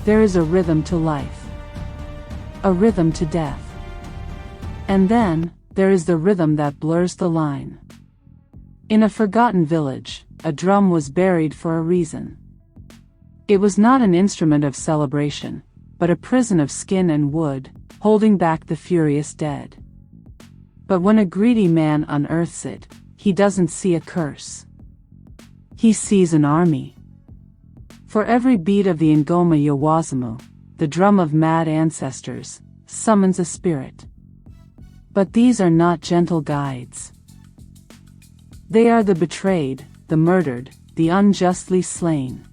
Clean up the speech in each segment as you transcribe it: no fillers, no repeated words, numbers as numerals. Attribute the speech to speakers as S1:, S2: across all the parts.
S1: There is a rhythm to life. A rhythm to death. And then, there is the rhythm that blurs the line. In a forgotten village, a drum was buried for a reason. It was not an instrument of celebration, but a prison of skin and wood, holding back the furious dead. But when a greedy man unearths it, he doesn't see a curse. He sees an army. For every beat of the Ngoma ya Wazimu, the drum of mad ancestors, summons a spirit. But these are not gentle guides. They are the betrayed, the murdered, the unjustly slain.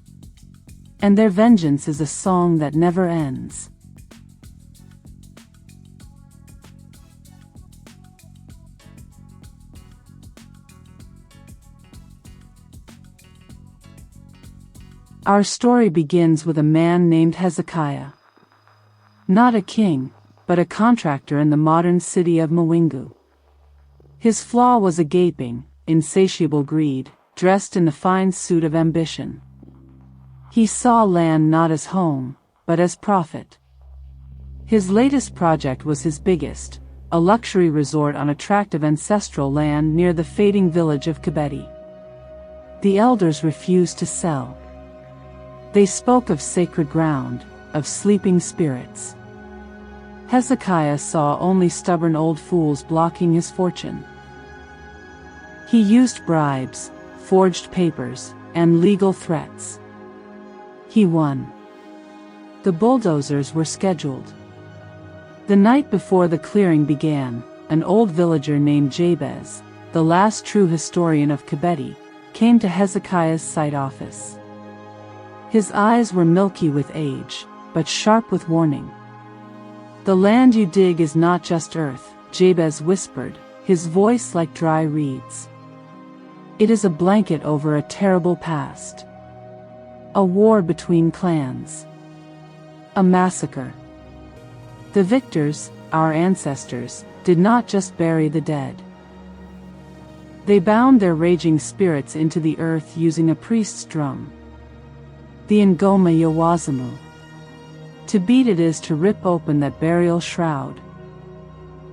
S1: And their vengeance is a song that never ends. Our story begins with a man named Hezekiah. Not a king, but a contractor in the modern city of Mwingu. His flaw was a gaping, insatiable greed, dressed in the fine suit of ambition. He saw land not as home, but as profit. His latest project was his biggest, a luxury resort on a tract of ancestral land near the fading village of Kibeti. The elders refused to sell. They spoke of sacred ground, of sleeping spirits. Hezekiah saw only stubborn old fools blocking his fortune. He used bribes, forged papers, and legal threats. He won. The bulldozers were scheduled. The night before the clearing began, an old villager named Jabez, the last true historian of Kibeti, came to Hezekiah's site office. His eyes were milky with age, but sharp with warning. "The land you dig is not just earth," Jabez whispered, his voice like dry reeds. "It is a blanket over a terrible past. A war between clans. A massacre. The victors, our ancestors, did not just bury the dead. They bound their raging spirits into the earth using a priest's drum. The Ngoma ya Wazimu. To beat it is to rip open that burial shroud.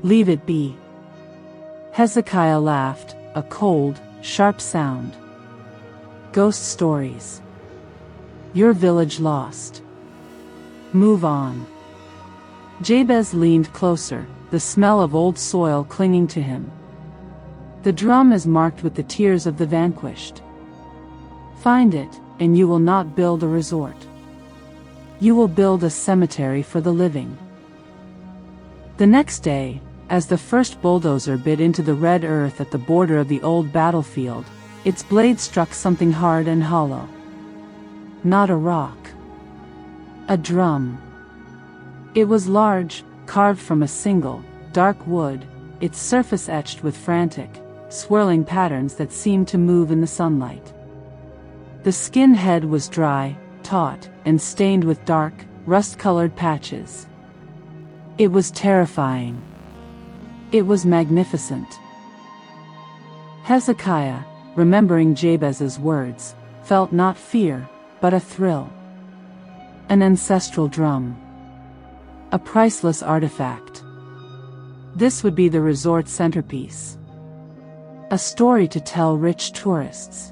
S1: Leave it be." Hezekiah laughed, a cold, sharp sound. "Ghost stories. Your village lost. Move on." Jabez leaned closer, the smell of old soil clinging to him. "The drum is marked with the tears of the vanquished. Find it, and you will not build a resort. You will build a cemetery for the living." The next day, as the first bulldozer bit into the red earth at the border of the old battlefield, its blade struck something hard and hollow. Not a rock. A drum. It was large, carved from a single, dark wood, its surface etched with frantic, swirling patterns that seemed to move in the sunlight. The skin head was dry, taut, and stained with dark, rust-colored patches. It was terrifying. It was magnificent. Hezekiah, remembering Jabez's words, felt not fear, but a thrill. An ancestral drum. A priceless artifact. This would be the resort centerpiece. A story to tell rich tourists.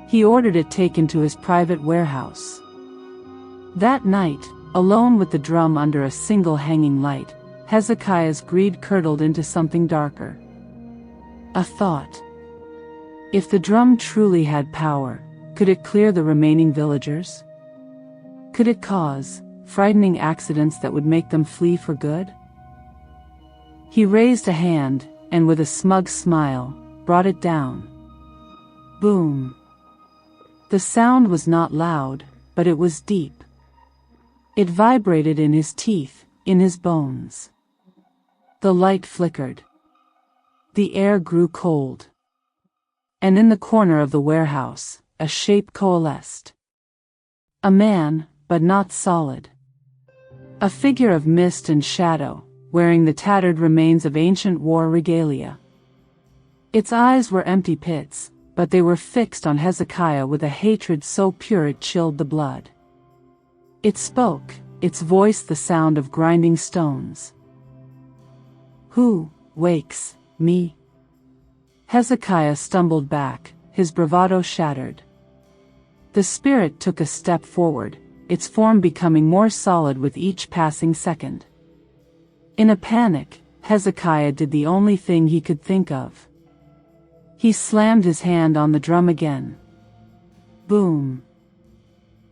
S1: He ordered it taken to his private warehouse. That night, alone with the drum under a single hanging light, Hezekiah's greed curdled into something darker. A thought. If the drum truly had power, could it clear the remaining villagers? Could it cause frightening accidents that would make them flee for good? He raised a hand, and with a smug smile, brought it down. Boom. The sound was not loud, but it was deep. It vibrated in his teeth, in his bones. The light flickered. The air grew cold. And in the corner of the warehouse, a shape coalesced. A man, but not solid. A figure of mist and shadow, wearing the tattered remains of ancient war regalia. Its eyes were empty pits, but they were fixed on Hezekiah with a hatred so pure it chilled the blood. It spoke, its voice the sound of grinding stones. "Who wakes me?" Hezekiah stumbled back, his bravado shattered. The spirit took a step forward, its form becoming more solid with each passing second. In a panic, Hezekiah did the only thing he could think of. He slammed his hand on the drum again. Boom.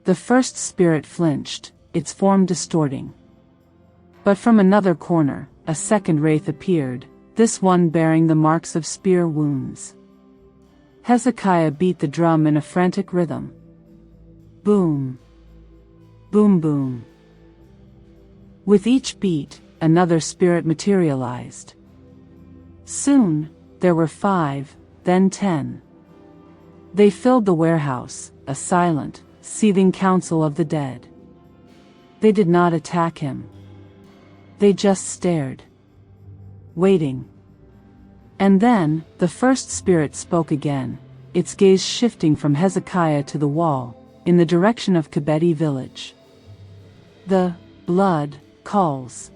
S1: The first spirit flinched, its form distorting. But from another corner, a second wraith appeared, this one bearing the marks of spear wounds. Hezekiah beat the drum in a frantic rhythm. Boom. Boom boom. With each beat, another spirit materialized. Soon, there were 5, then 10. They filled the warehouse, a silent, seething council of the dead. They did not attack him. They just stared. Waiting. And then, the first spirit spoke again, its gaze shifting from Hezekiah to the wall, in the direction of Kibeti village. The blood calls.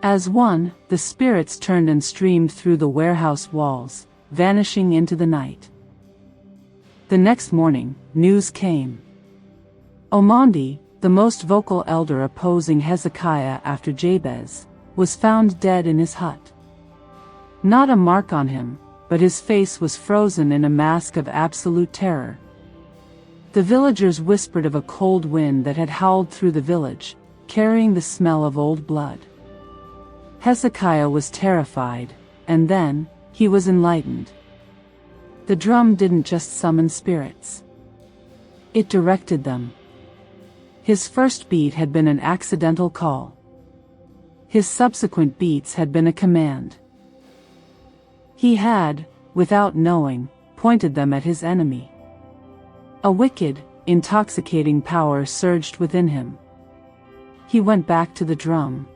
S1: As one, the spirits turned and streamed through the warehouse walls, vanishing into the night. The next morning, news came. Omondi, the most vocal elder opposing Hezekiah after Jabez, was found dead in his hut. Not a mark on him, but his face was frozen in a mask of absolute terror. The villagers whispered of a cold wind that had howled through the village, carrying the smell of old blood. Hezekiah was terrified, and then, he was enlightened. The drum didn't just summon spirits. It directed them. His first beat had been an accidental call. His subsequent beats had been a command. He had, without knowing, pointed them at his enemy. A wicked, intoxicating power surged within him. He went back to the drum.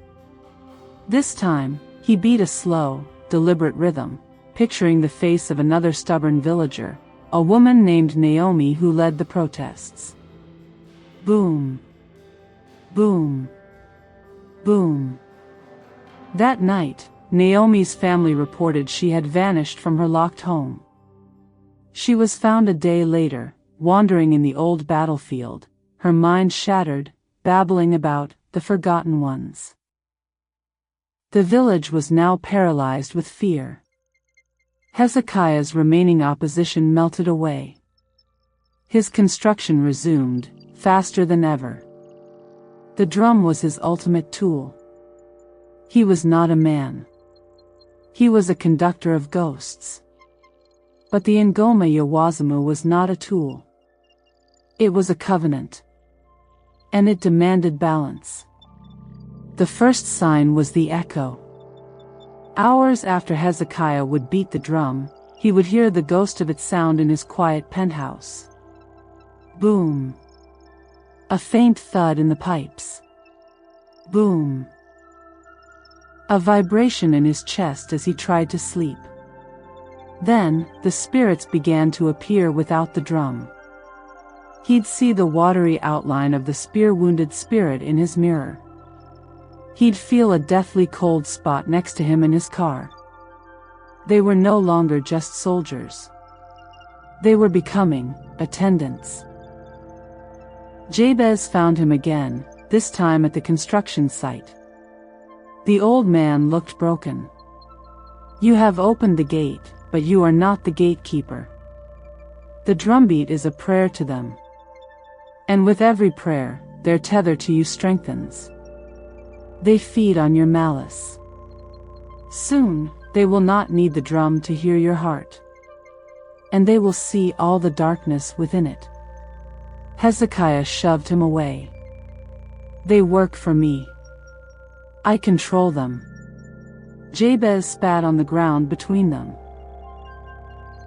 S1: This time, he beat a slow, deliberate rhythm, picturing the face of another stubborn villager, a woman named Naomi who led the protests. Boom. Boom. Boom. That night, Naomi's family reported she had vanished from her locked home. She was found a day later, wandering in the old battlefield, her mind shattered, babbling about the forgotten ones. The village was now paralyzed with fear. Hezekiah's remaining opposition melted away. His construction resumed, faster than ever. The drum was his ultimate tool. He was not a man. He was a conductor of ghosts. But the Ngoma Wazimu was not a tool. It was a covenant. And it demanded balance. The first sign was the echo. Hours after Hezekiah would beat the drum, he would hear the ghost of its sound in his quiet penthouse. Boom. A faint thud in the pipes. Boom. A vibration in his chest as he tried to sleep. Then, the spirits began to appear without the drum. He'd see the watery outline of the spear-wounded spirit in his mirror. He'd feel a deathly cold spot next to him in his car. They were no longer just soldiers. They were becoming attendants. Jabez found him again, this time at the construction site. The old man looked broken. "You have opened the gate, but you are not the gatekeeper. The drumbeat is a prayer to them. And with every prayer, their tether to you strengthens. They feed on your malice. Soon, they will not need the drum to hear your heart. And they will see all the darkness within it." Hezekiah shoved him away. "They work for me. I control them." Jabez spat on the ground between them.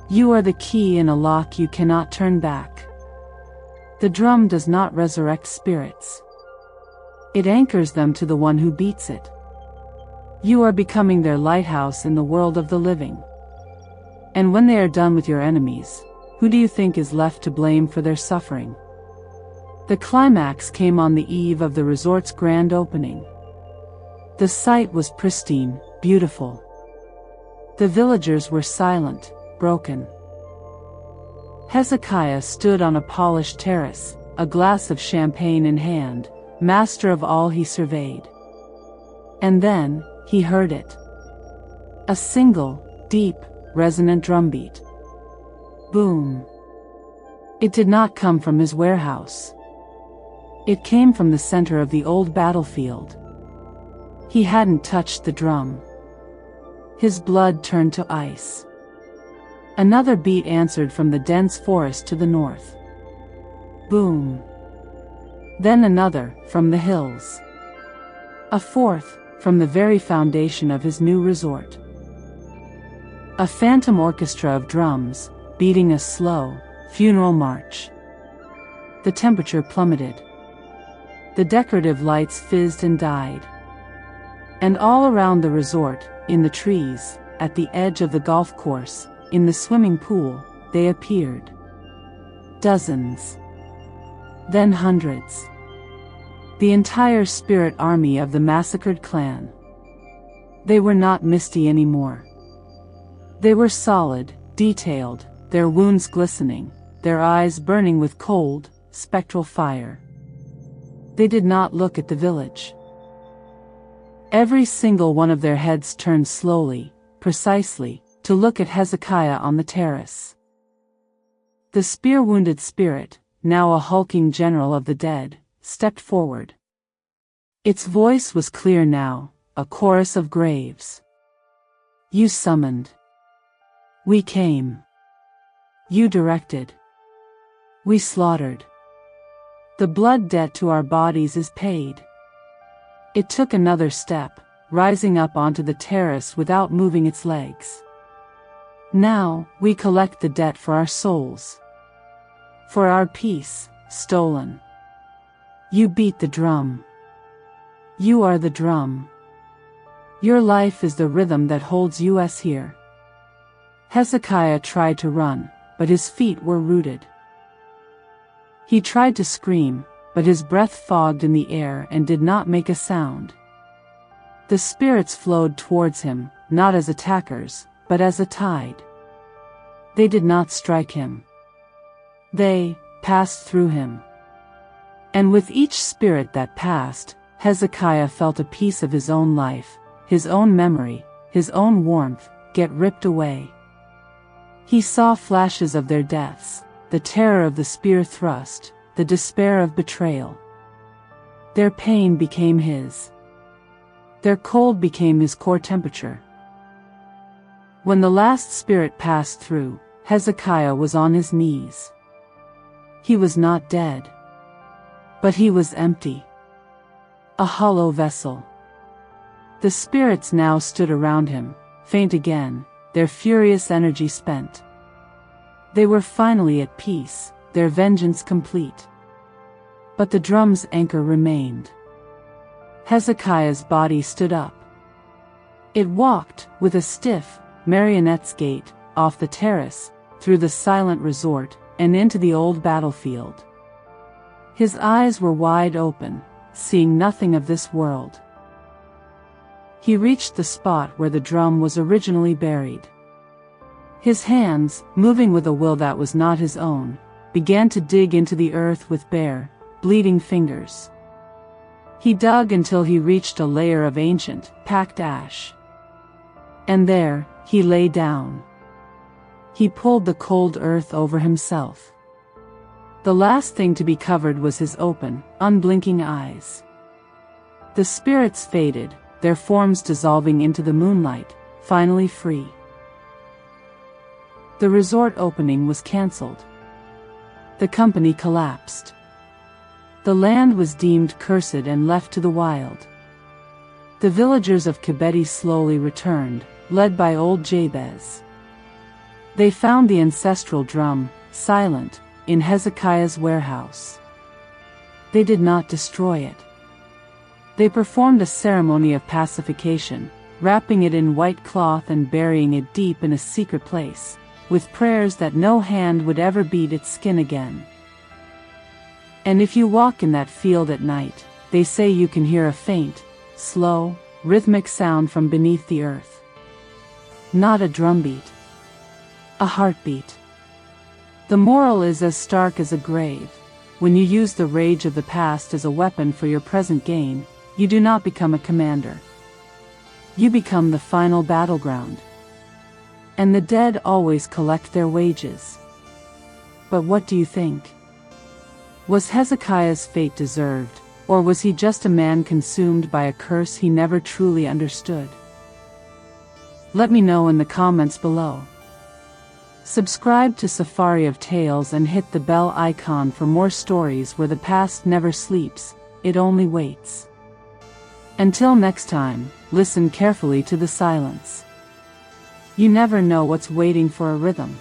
S1: "You are the key in a lock you cannot turn back. The drum does not resurrect spirits. It anchors them to the one who beats it. You are becoming their lighthouse in the world of the living. And when they are done with your enemies, who do you think is left to blame for their suffering? The climax came on the eve of the resort's grand opening. The site was pristine, beautiful. The villagers were silent, broken. Hezekiah stood on a polished terrace, a glass of champagne in hand, master of all he surveyed. And then, he heard it. A single, deep, resonant drumbeat. Boom. It did not come from his warehouse. It came from the center of the old battlefield. He hadn't touched the drum. His blood turned to ice. Another beat answered from the dense forest to the north. Boom. Then another, from the hills. A fourth, from the very foundation of his new resort. A phantom orchestra of drums, beating a slow, funeral march. The temperature plummeted. The decorative lights fizzed and died. And all around the resort, in the trees, at the edge of the golf course, in the swimming pool, they appeared. Dozens. Then hundreds. The entire spirit army of the massacred clan. They were not misty anymore. They were solid, detailed, their wounds glistening, their eyes burning with cold, spectral fire. They did not look at the village. Every single one of their heads turned slowly, precisely, to look at Hezekiah on the terrace. The spear-wounded spirit, now a hulking general of the dead, stepped forward. Its voice was clear now, a chorus of graves. You summoned. We came. You directed. We slaughtered. The blood debt to our bodies is paid. It took another step, rising up onto the terrace without moving its legs. Now, we collect the debt for our souls. For our peace, stolen. You beat the drum. You are the drum. Your life is the rhythm that holds us here. Hezekiah tried to run, but his feet were rooted. He tried to scream, but his breath fogged in the air and did not make a sound. The spirits flowed towards him, not as attackers, but as a tide. They did not strike him. They passed through him. And with each spirit that passed, Hezekiah felt a piece of his own life, his own memory, his own warmth, get ripped away. He saw flashes of their deaths, the terror of the spear thrust, the despair of betrayal. Their pain became his. Their cold became his core temperature. When the last spirit passed through, Hezekiah was on his knees. He was not dead. But he was empty. A hollow vessel. The spirits now stood around him, faint again, their furious energy spent. They were finally at peace, their vengeance complete. But the drum's anchor remained. Hezekiah's body stood up. It walked, with a stiff, marionette's gait, off the terrace, through the silent resort, and into the old battlefield. His eyes were wide open, seeing nothing of this world. He reached the spot where the drum was originally buried. His hands, moving with a will that was not his own, began to dig into the earth with bare, bleeding fingers. He dug until he reached a layer of ancient, packed ash. And there, he lay down. He pulled the cold earth over himself. The last thing to be covered was his open, unblinking eyes. The spirits faded, their forms dissolving into the moonlight, finally free. The resort opening was cancelled. The company collapsed. The land was deemed cursed and left to the wild. The villagers of Kibeti slowly returned, led by Old Jabez. They found the ancestral drum, silent, in Hezekiah's warehouse. They did not destroy it. They performed a ceremony of pacification, wrapping it in white cloth and burying it deep in a secret place, with prayers that no hand would ever beat its skin again. And if you walk in that field at night, they say you can hear a faint, slow, rhythmic sound from beneath the earth. Not a drumbeat. A heartbeat. The moral is as stark as a grave. When you use the rage of the past as a weapon for your present gain, you do not become a commander. You become the final battleground. And the dead always collect their wages. But what do you think? Was Hezekiah's fate deserved, or was he just a man consumed by a curse he never truly understood? Let me know in the comments below. Subscribe to Safari of Tales and hit the bell icon for more stories where the past never sleeps, it only waits. Until next time, listen carefully to the silence. You never know what's waiting for a rhythm.